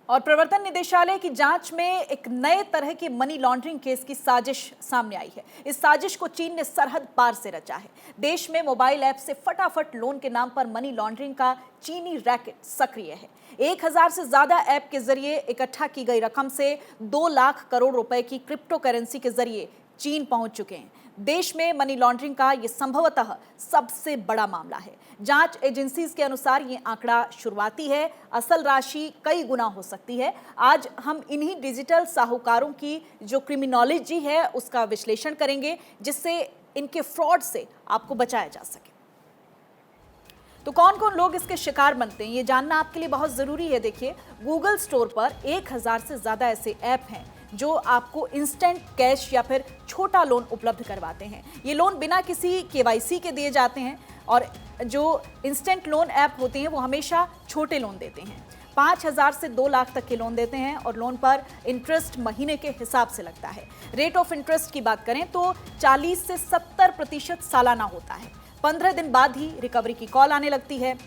और प्रवर्तन निदेशालय की जांच में एक नए तरह के मनी लॉन्ड्रिंग केस की साजिश सामने आई है। इस साजिश को चीन ने सरहद पार से रचा है। देश में मोबाइल ऐप से फटाफट लोन के नाम पर मनी लॉन्ड्रिंग का चीनी रैकेट सक्रिय है। 1000 से ज्यादा ऐप के जरिए इकट्ठा की गई रकम से 2 लाख करोड़ रुपए की क्रिप्टो करेंसी के जरिए चीन पहुंच चुके हैं। देश में मनी लॉन्ड्रिंग का यह संभवतः सबसे बड़ा मामला है। जांच एजेंसीज के अनुसार ये आंकड़ा शुरुआती है, असल राशि कई गुना हो सकती है। आज हम इन्हीं डिजिटल साहूकारों की जो क्रिमिनोलॉजी है उसका विश्लेषण करेंगे, जिससे इनके फ्रॉड से आपको बचाया जा सके। तो कौन कौन लोग इसके शिकार बनते हैं, ये जानना आपके लिए बहुत जरूरी है। देखिए, गूगल स्टोर पर 1000 से ज्यादा ऐसे ऐप हैं जो आपको इंस्टेंट कैश या फिर छोटा लोन उपलब्ध करवाते हैं। ये लोन बिना किसी केवाईसी के दिए जाते हैं और जो इंस्टेंट लोन ऐप होते हैं वो हमेशा छोटे लोन देते हैं। 5000 से 2 लाख तक के लोन देते हैं और लोन पर इंटरेस्ट महीने के हिसाब से लगता है। रेट ऑफ इंटरेस्ट की बात करें तो 40 से 70% सालाना होता है। 15 दिन बाद ही रिकवरी की कॉल आने लगती है।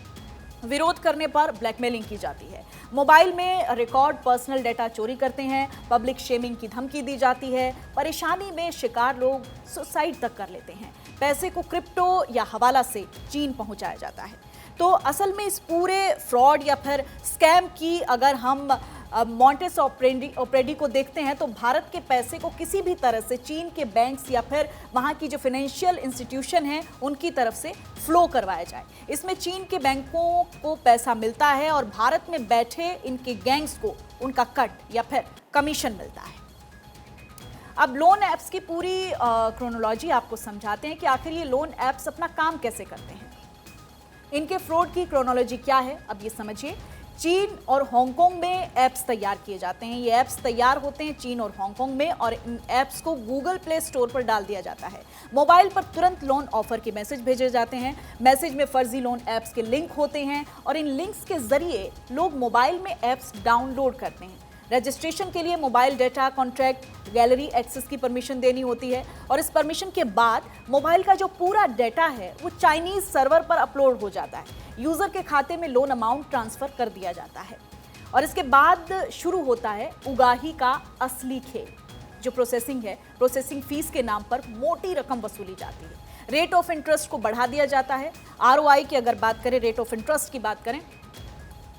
विरोध करने पर ब्लैकमेलिंग की जाती है। मोबाइल में रिकॉर्ड पर्सनल डेटा चोरी करते हैं। पब्लिक शेमिंग की धमकी दी जाती है। परेशानी में शिकार लोग सुसाइड तक कर लेते हैं। पैसे को क्रिप्टो या हवाला से चीन पहुंचाया जाता है। तो असल में इस पूरे फ्रॉड या फिर स्कैम की अगर हम मॉन्टेस ऑपरेंडी को देखते हैं तो भारत के पैसे को किसी भी तरह से चीन के बैंक्स या फिर वहां की जो फाइनेंशियल इंस्टीट्यूशन है उनकी तरफ से फ्लो करवाया जाए। इसमें चीन के बैंकों को पैसा मिलता है और भारत में बैठे इनके गैंग्स को उनका कट या फिर कमीशन मिलता है। अब लोन ऐप्स की पूरी क्रोनोलॉजी आपको समझाते हैं कि आखिर ये लोन ऐप्स अपना काम कैसे करते हैं। इनके फ्रॉड की क्रोनोलॉजी क्या है, अब ये समझिए। चीन और हांगकांग में ऐप्स तैयार किए जाते हैं। ये ऐप्स तैयार होते हैं चीन और हांगकांग में और इन ऐप्स को गूगल प्ले स्टोर पर डाल दिया जाता है। मोबाइल पर तुरंत लोन ऑफर के मैसेज भेजे जाते हैं। मैसेज में फर्जी लोन ऐप्स के लिंक होते हैं और इन लिंक्स के जरिए लोग मोबाइल में ऐप्स डाउनलोड करते हैं। रजिस्ट्रेशन के लिए mobile data, contract, gallery access की परमिशन देनी होती है और इस परमिशन के बाद मोबाइल का जो पूरा डेटा है वो चाइनीज सर्वर पर अपलोड हो जाता है। यूजर के खाते में लोन अमाउंट ट्रांसफर कर दिया जाता है और इसके बाद शुरू होता है उगाही का असली खेल। जो प्रोसेसिंग है, प्रोसेसिंग फीस के नाम पर मोटी रकम वसूली जाती है। रेट ऑफ इंटरेस्ट को बढ़ा दिया जाता है। ROI की अगर बात करें, रेट ऑफ इंटरेस्ट की बात करें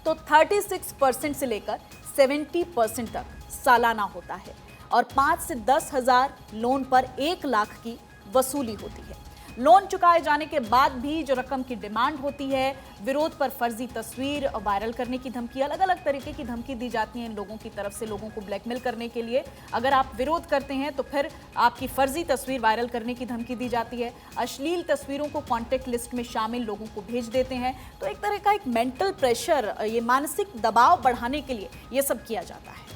तो 36% से लेकर 70% तक सालाना होता है और 5 से 10 हजार लोन पर 1 लाख की वसूली होती है। लोन चुकाए जाने के बाद भी जो रकम की डिमांड होती है, विरोध पर फर्जी तस्वीर वायरल करने की धमकी, अलग अलग तरीके की धमकी दी जाती है इन लोगों की तरफ से लोगों को ब्लैकमेल करने के लिए। अगर आप विरोध करते हैं तो फिर आपकी फर्जी तस्वीर वायरल करने की धमकी दी जाती है। अश्लील तस्वीरों को कॉन्टैक्ट लिस्ट में शामिल लोगों को भेज देते हैं। तो एक तरह का एक मेंटल प्रेशर, ये मानसिक दबाव बढ़ाने के लिए ये सब किया जाता है।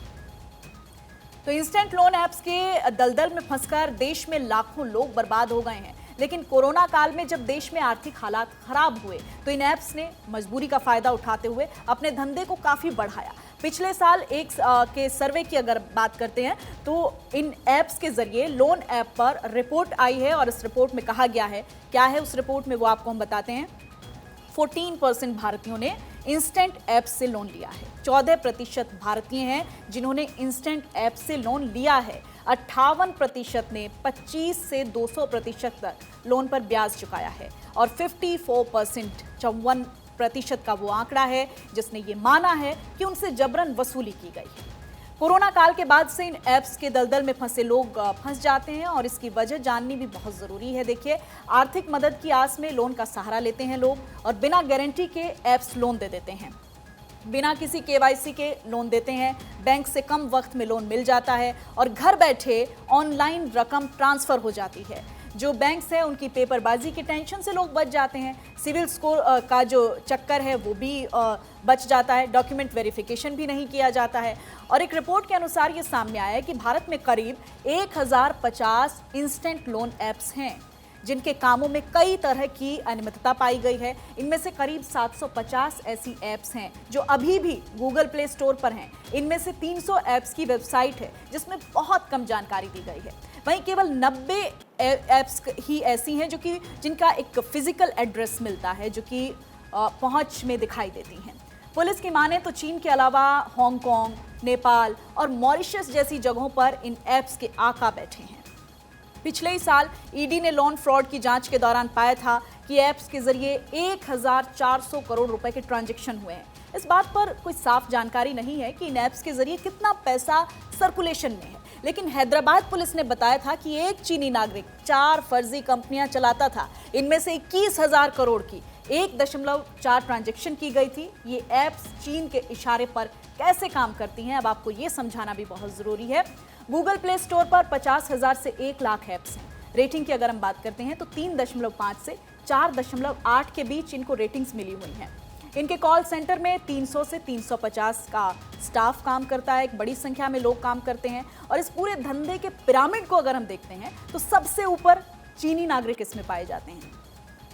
तो इंस्टेंट लोन ऐप्स के दलदल में फंसकर देश में लाखों लोग बर्बाद हो गए हैं। लेकिन कोरोना काल में जब देश में आर्थिक हालात खराब हुए तो इन ऐप्स ने मजबूरी का फायदा उठाते हुए अपने धंधे को काफी बढ़ाया। पिछले साल एक के सर्वे की अगर बात करते हैं तो इन ऐप्स के जरिए लोन ऐप पर रिपोर्ट आई है और इस रिपोर्ट में कहा गया है, क्या है उस रिपोर्ट में वो आपको हम बताते हैं। 14% भारतीयों ने इंस्टेंट ऐप से लोन लिया है। 14% भारतीय हैं जिन्होंने इंस्टेंट ऐप से लोन लिया है। 58% ने 25 से 200% तक लोन पर ब्याज चुकाया है और 54% का वो आंकड़ा है जिसने ये माना है कि उनसे जबरन वसूली की गई है। कोरोना काल के बाद से इन ऐप्स के दलदल में फंसे लोग फंस जाते हैं और इसकी वजह जाननी भी बहुत ज़रूरी है। देखिए, आर्थिक मदद की आस में लोन का सहारा लेते हैं लोग और बिना गारंटी के ऐप्स लोन दे देते हैं। बिना किसी KYC के लोन देते हैं। बैंक से कम वक्त में लोन मिल जाता है और घर बैठे ऑनलाइन रकम ट्रांसफ़र हो जाती है। जो बैंक्स हैं उनकी पेपरबाजी की टेंशन से लोग बच जाते हैं। सिविल स्कोर का जो चक्कर है वो भी बच जाता है। डॉक्यूमेंट वेरिफिकेशन भी नहीं किया जाता है और एक रिपोर्ट के अनुसार ये सामने आया है कि भारत में करीब 1050 इंस्टेंट लोन ऐप्स हैं जिनके कामों में कई तरह की अनियमितता पाई गई है। इनमें से करीब 750 ऐसी ऐप्स हैं जो अभी भी गूगल प्ले स्टोर पर हैं। इनमें से 300 ऐप्स की वेबसाइट है जिसमें बहुत कम जानकारी दी गई है। वहीं केवल 90 ऐप्स ही ऐसी हैं जिनका एक फिजिकल एड्रेस मिलता है, जो कि पहुंच में दिखाई देती हैं। पुलिस की माने तो चीन के अलावा हांगकांग, नेपाल और मॉरिशस जैसी जगहों पर इन ऐप्स के आका बैठे हैं। पिछले ही साल ईडी ने लोन फ्रॉड की जांच के दौरान पाया था कि ऐप्स के जरिए 1400 करोड़ रुपए के ट्रांजैक्शन हुए हैं। इस बात पर कोई साफ जानकारी नहीं है कि इन ऐप्स के जरिए कितना पैसा सर्कुलेशन में है, लेकिन हैदराबाद पुलिस ने बताया था कि एक चीनी नागरिक 4 फर्जी कंपनियां चलाता था। इनमें से 21,000 करोड़ की 1.4 ट्रांजैक्शन की गई थी। ये ऐप्स चीन के इशारे पर कैसे काम करती हैं, अब आपको ये समझाना भी बहुत जरूरी है। गूगल प्ले स्टोर पर 50,000 से 1 लाख ऐप्स हैं। रेटिंग की अगर हम बात करते हैं तो 3.5 से 4.8 के बीच इनको रेटिंग्स मिली हुई हैं। इनके कॉल सेंटर में 300 से 350 का स्टाफ काम करता है। एक बड़ी संख्या में लोग काम करते हैं और इस पूरे धंधे के पिरामिड को अगर हम देखते हैं तो सबसे ऊपर चीनी नागरिक इसमें पाए जाते हैं।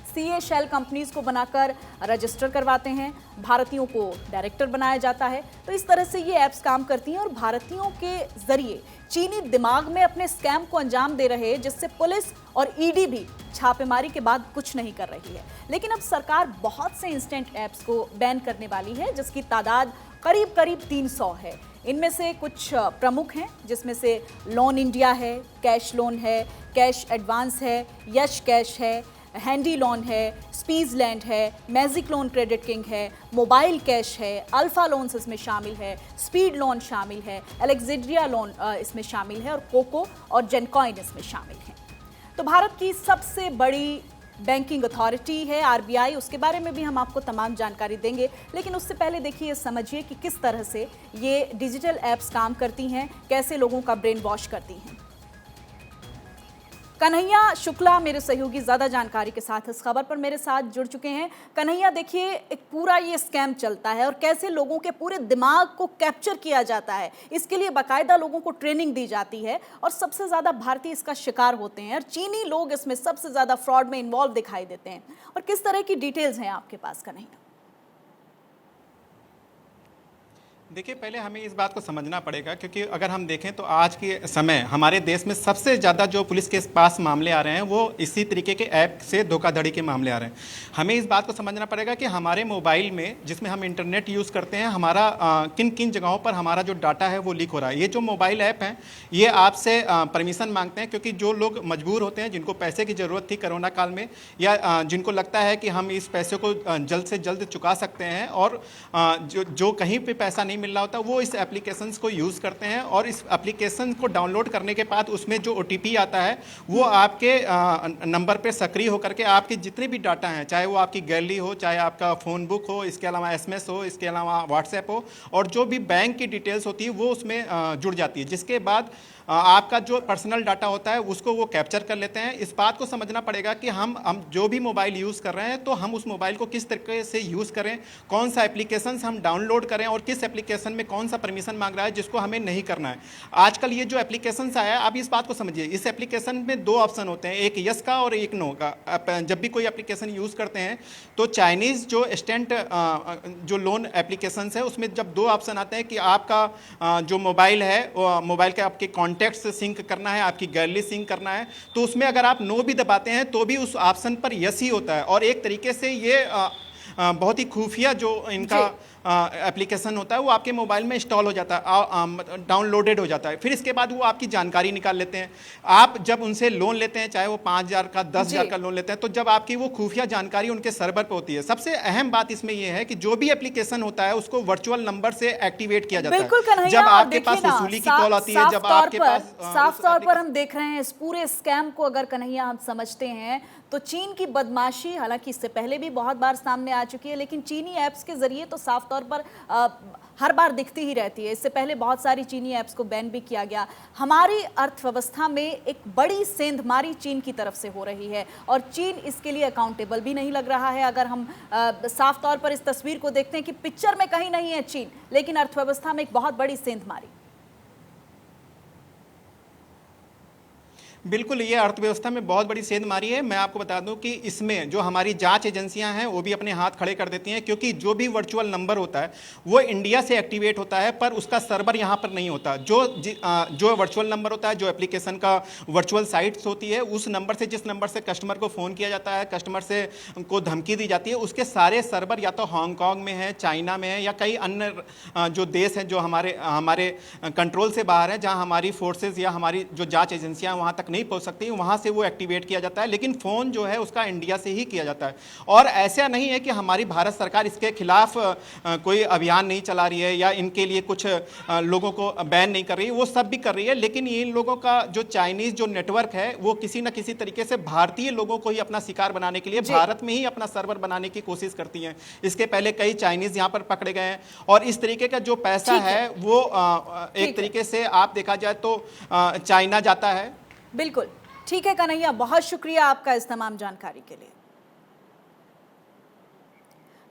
सीए शेल कंपनीज को बनाकर रजिस्टर करवाते हैं, भारतीयों को डायरेक्टर बनाया जाता है। तो इस तरह से ये ऐप्स काम करती हैं और भारतीयों के जरिए चीनी दिमाग में अपने स्कैम को अंजाम दे रहे हैं, जिससे पुलिस और ईडी भी छापेमारी के बाद कुछ नहीं कर रही है। लेकिन अब सरकार बहुत से इंस्टेंट ऐप्स को बैन करने वाली है, जिसकी तादाद करीब 300 है। इनमें से कुछ प्रमुख हैं, जिसमें से लोन इंडिया है, कैश लोन है, कैश एडवांस है, यश कैश है, हैंडी लोन है, स्पीज लैंड है, मैजिक लोन क्रेडिट किंग है, मोबाइल कैश है, अल्फा लोन्स इसमें शामिल है, स्पीड लोन शामिल है, एलेक्जेंड्रिया लोन इसमें शामिल है और कोको और जेनकॉइन इसमें शामिल है। तो भारत की सबसे बड़ी बैंकिंग अथॉरिटी है आरबीआई, उसके बारे में भी हम आपको तमाम जानकारी देंगे। लेकिन उससे पहले देखिए, समझिए कि किस तरह से ये डिजिटल ऐप्स काम करती हैं, कैसे लोगों का ब्रेन वॉश करती हैं। कन्हैया शुक्ला मेरे सहयोगी ज्यादा जानकारी के साथ इस खबर पर मेरे साथ जुड़ चुके हैं। कन्हैया, देखिए एक पूरा ये स्कैम चलता है और कैसे लोगों के पूरे दिमाग को कैप्चर किया जाता है, इसके लिए बाकायदा लोगों को ट्रेनिंग दी जाती है और सबसे ज्यादा भारतीय इसका शिकार होते हैं और चीनी लोग इसमें सबसे ज्यादा फ्रॉड में इन्वॉल्व दिखाई देते हैं। और किस तरह की डिटेल्स हैं आपके पास कन्हैया? देखिए, पहले हमें इस बात को समझना पड़ेगा, क्योंकि अगर हम देखें तो आज के समय हमारे देश में सबसे ज़्यादा जो पुलिस के पास मामले आ रहे हैं वो इसी तरीके के ऐप से धोखाधड़ी के मामले आ रहे हैं। हमें इस बात को समझना पड़ेगा कि हमारे मोबाइल में, जिसमें हम इंटरनेट यूज़ करते हैं, हमारा किन किन जगहों पर हमारा जो डाटा है वो लीक हो रहा है। ये जो मोबाइल ऐप हैं ये आपसे परमिशन मांगते हैं, क्योंकि जो लोग मजबूर होते हैं, जिनको पैसे की ज़रूरत थी कोरोना काल में, या जिनको लगता है कि हम इस पैसे को जल्द से जल्द चुका सकते हैं और जो कहीं पर पैसा नहीं मिल रहा होता, वो इस एप्लीकेशंस को यूज़ करते हैं और इस एप्लीकेशन को डाउनलोड करने के बाद उसमें जो OTP आता है वो आपके नंबर पे सक्रिय होकर के आपके जितने भी डाटा हैं, चाहे वो आपकी गैलरी हो, चाहे आपका फ़ोन बुक हो, इसके अलावा SMS हो, इसके अलावा WhatsApp हो, और जो भी बैंक की डिटेल्स होती है वो उसमें जुड़ जाती है, जिसके बाद आपका जो पर्सनल डाटा होता है उसको वो कैप्चर कर लेते हैं। इस बात को समझना पड़ेगा कि हम जो भी मोबाइल यूज़ कर रहे हैं तो हम उस मोबाइल को किस तरीके से यूज़ करें, कौन सा एप्लीकेशन हम डाउनलोड करें और किस एप्लीकेशन में कौन सा परमिशन मांग रहा है जिसको हमें नहीं करना है। आजकल ये जो एप्लीकेशन आया है, आप इस बात को समझिए, इस एप्लीकेशन में 2 ऑप्शन होते हैं, एक यस का और एक नो का। जब भी कोई एप्लीकेशन यूज़ करते हैं तो चाइनीज़ जो इंस्टेंट जो लोन एप्लीकेशन है उसमें जब 2 ऑप्शन आते हैं कि आपका जो मोबाइल है, मोबाइल के आपके कॉन्टैक्ट से सिंक करना है, आपकी गैलरी सिंक करना है, तो उसमें अगर आप नो भी दबाते हैं तो भी उस ऑप्शन पर यस ही होता है। और एक तरीके से ये बहुत ही खुफिया जो इनका एप्लीकेशन होता है वो आपके मोबाइल में इंस्टॉल हो जाता है, डाउनलोडेड हो जाता है। फिर इसके बाद वो आपकी जानकारी निकाल लेते हैं। आप जब उनसे लोन लेते हैं, चाहे वो 5,000 का 10,000 का लोन लेते हैं, तो जब आपकी वो खुफिया जानकारी उनके सर्वर पे होती है। सबसे अहम बात इसमें ये है कि जो भी एप्लीकेशन होता है उसको वर्चुअल नंबर से एक्टिवेट किया जाता है। जब आपके पास वसूली की कॉल आती है, जब आपके पास साफ तौर पर हम देख रहे हैं इस पूरे स्कैम को, अगर कन्हैया हम समझते हैं तो चीन की बदमाशी, हालांकि इससे पहले भी बहुत बार सामने आ चुकी है, लेकिन चीनी ऐप्स के जरिए तो साफ तौर पर हर बार दिखती ही रहती है। इससे पहले बहुत सारी चीनी ऐप्स को बैन भी किया गया। हमारी अर्थव्यवस्था में एक बड़ी सेंधमारी चीन की तरफ से हो रही है और चीन इसके लिए अकाउंटेबल भी नहीं लग रहा है। अगर हम साफ तौर पर इस तस्वीर को देखते हैं कि पिक्चर में कहीं नहीं है चीन, लेकिन अर्थव्यवस्था में एक बहुत बड़ी सेंधमारी। बिल्कुल, ये अर्थव्यवस्था में बहुत बड़ी सेंध मारी है। मैं आपको बता दूं कि इसमें जो हमारी जांच एजेंसियां हैं वो भी अपने हाथ खड़े कर देती हैं, क्योंकि जो भी वर्चुअल नंबर होता है वो इंडिया से एक्टिवेट होता है, पर उसका सर्वर यहाँ पर नहीं होता। जो वर्चुअल नंबर होता है, जो एप्लीकेशन का वर्चुअल साइट्स होती है, उस नंबर से, जिस नंबर से कस्टमर को फ़ोन किया जाता है, कस्टमर से को धमकी दी जाती है, उसके सारे सर्वर या तो हांगकांग में है, चाइना में है, या कई अन्य जो देश हैं जो हमारे कंट्रोल से बाहर हैं, जहाँ हमारी फोर्सेज या हमारी जो जांच एजेंसियां वहाँ तक नहीं पहुँच सकती, वहाँ से वो एक्टिवेट किया जाता है। लेकिन फ़ोन जो है उसका इंडिया से ही किया जाता है। और ऐसा नहीं है कि हमारी भारत सरकार इसके खिलाफ कोई अभियान नहीं चला रही है या इनके लिए कुछ लोगों को बैन नहीं कर रही है, वो सब भी कर रही है। लेकिन इन लोगों का जो चाइनीज़ जो नेटवर्क है वो किसी न किसी तरीके से भारतीय लोगों को ही अपना शिकार बनाने के लिए भारत में ही अपना सर्वर बनाने की कोशिश करती हैं। इसके पहले कई चाइनीज़ यहाँ पर पकड़े गए हैं, और इस तरीके का जो पैसा है वो एक तरीके से आप देखा जाए तो चाइना जाता है। बिल्कुल ठीक है कन्हैया, बहुत शुक्रिया आपका इस तमाम जानकारी के लिए।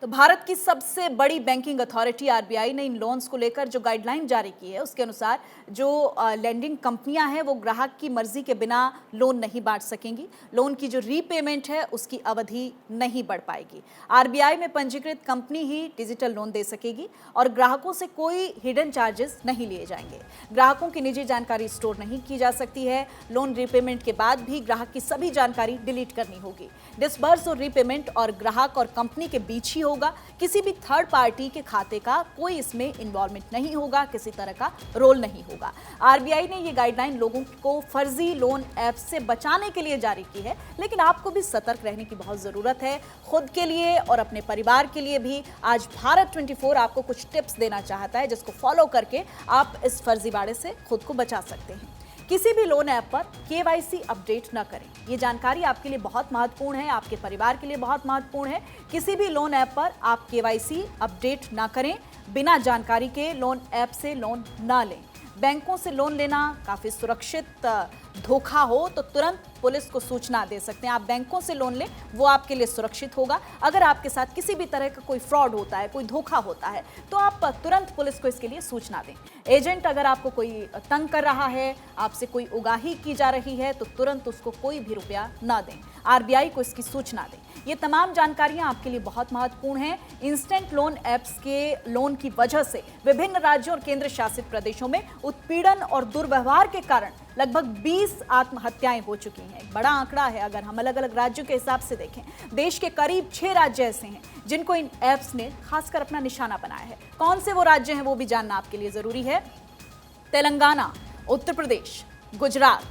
तो भारत की सबसे बड़ी बैंकिंग अथॉरिटी आरबीआई ने इन लोन्स को लेकर जो गाइडलाइन जारी की है उसके अनुसार जो लेंडिंग कंपनियां हैं वो ग्राहक की मर्जी के बिना लोन नहीं बांट सकेंगी। लोन की जो रीपेमेंट है उसकी अवधि नहीं बढ़ पाएगी। आरबीआई में पंजीकृत कंपनी ही डिजिटल लोन दे सकेगी और ग्राहकों से कोई हिडन चार्जेस नहीं लिए जाएंगे। ग्राहकों की निजी जानकारी स्टोर नहीं की जा सकती है। लोन रीपेमेंट के बाद भी ग्राहक की सभी जानकारी डिलीट करनी होगी। डिसबर्स और रीपेमेंट और ग्राहक और कंपनी के बीच ही होगा। किसी भी थर्ड पार्टी के खाते का कोई इसमें इन्वॉल्वमेंट नहीं होगा, किसी तरह का रोल नहीं होगा। आरबीआई ने ये गाइडलाइन लोगों को फर्जी लोन ऐप से बचाने के लिए जारी की है, लेकिन आपको भी सतर्क रहने की बहुत जरूरत है, खुद के लिए और अपने परिवार के लिए भी। आज भारत 24 आपको कुछ टिप्स देना चाहता है जिसको फॉलो करके आप इस फर्जीवाड़े से खुद को बचा सकते हैं। किसी भी लोन ऐप पर केवाईसी अपडेट न करें। ये जानकारी आपके लिए बहुत महत्वपूर्ण है, आपके परिवार के लिए बहुत महत्वपूर्ण है। किसी भी लोन ऐप पर आप केवाईसी अपडेट ना करें। बिना जानकारी के लोन ऐप से लोन ना लें। बैंकों से लोन लेना काफ़ी सुरक्षित धोखा हो तो तुरंत पुलिस को सूचना दे सकते हैं। आप बैंकों से लोन लें, वो आपके लिए सुरक्षित होगा। अगर आपके साथ किसी भी तरह का कोई फ्रॉड होता है, कोई धोखा होता है, तो आप तुरंत पुलिस को इसके लिए सूचना दें। एजेंट अगर आपको कोई तंग कर रहा है, आपसे कोई उगाही की जा रही है, तो तुरंत उसको कोई भी रुपया ना दें। आरबीआई को इसकी सूचना दें। ये तमाम जानकारियां आपके लिए बहुत महत्वपूर्ण हैं। इंस्टेंट लोन ऐप्स के लोन की वजह से विभिन्न राज्यों और केंद्र शासित प्रदेशों में उत्पीड़न और दुर्व्यवहार के कारण लगभग 20 आत्महत्याएं हो चुकी हैं। एक बड़ा आंकड़ा है अगर हम अलग अलग राज्यों के हिसाब से देखें। देश के करीब 6 राज्य ऐसे हैं जिनको इन ऐप्स ने खासकर अपना निशाना बनाया है। कौन से वो राज्य हैं वो भी जानना आपके लिए जरूरी है। तेलंगाना, उत्तर प्रदेश, गुजरात,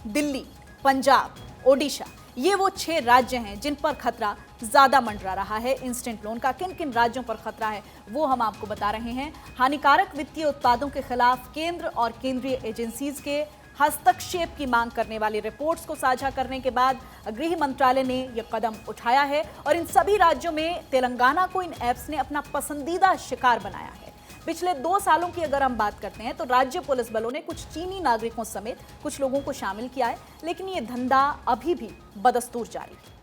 दिल्ली, पंजाब, ओडिशा, ये वो 6 राज्य हैं जिन पर खतरा ज्यादा मंडरा रहा है। इंस्टेंट लोन का किन किन राज्यों पर खतरा है वो हम आपको बता रहे हैं। हानिकारक वित्तीय उत्पादों के खिलाफ केंद्र और केंद्रीय एजेंसीज के हस्तक्षेप की मांग करने वाली रिपोर्ट्स को साझा करने के बाद गृह मंत्रालय ने यह कदम उठाया है और इन सभी राज्यों में तेलंगाना को इन ऐप्स ने अपना पसंदीदा शिकार बनाया है। पिछले 2 सालों की अगर हम बात करते हैं तो राज्य पुलिस बलों ने कुछ चीनी नागरिकों समेत कुछ लोगों को शामिल किया है, लेकिन ये धंधा अभी भी बदस्तूर जारी है।